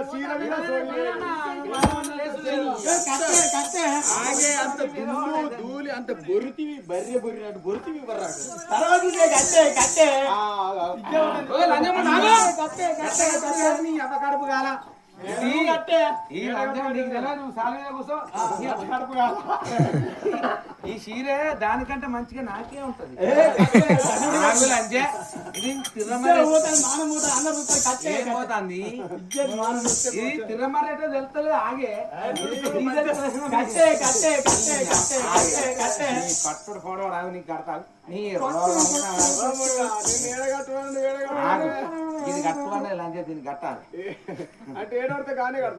చీర మీద ఆగే అంత దుమ్ము ధూళి అంత బొరితివి బర్రె బొరినట్టు బొరితివి బర్రాడు తర్వాత కట్టే కట్టే కడుపు కాల ఈ చీరే దానికంటే మంచిగా నాకే ఉంటది ఏమవుతుంది ఇది తిరమరేటో తెలుస్తలేదు ఆగే కట్టుడు పోవడం రాదు నీకు కడతావు నీ ఇది కట్టుకోండి లంచే దీన్ని కట్టాలి అంటే ఏడవడితే కానీ